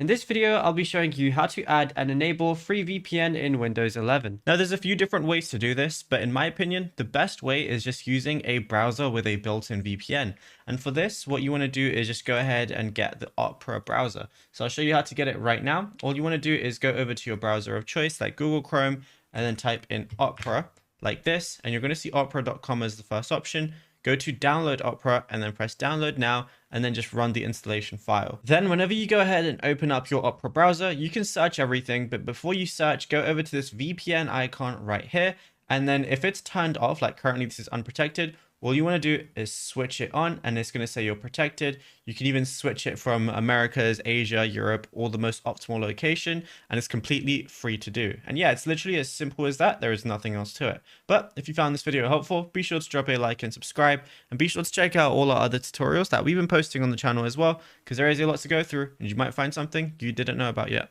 In this video, I'll be showing you how to add and enable free VPN in Windows 11. Now, there's a few different ways to do this, but in my opinion, the best way is just using a browser with a built-in VPN. And for this, what you want to do is just go ahead and get the Opera browser. So I'll show you how to get it right now. All you want to do is go over to your browser of choice, like Google Chrome, and then type in Opera like this, and you're going to see opera.com as the first option. Go to download Opera and then press download now, and then just run the installation file. Then whenever you go ahead and open up your Opera browser, you can search everything, but before you search, go over to this VPN icon right here. And then if it's turned off, like currently this is unprotected, all you want to do is switch it on and it's going to say you're protected. You can even switch it from Americas, Asia, Europe, or the most optimal location, and it's completely free to do. And yeah, it's literally as simple as that. There is nothing else to it. But if you found this video helpful, be sure to drop a like and subscribe, and be sure to check out all our other tutorials that we've been posting on the channel as well, because there is a lot to go through and you might find something you didn't know about yet.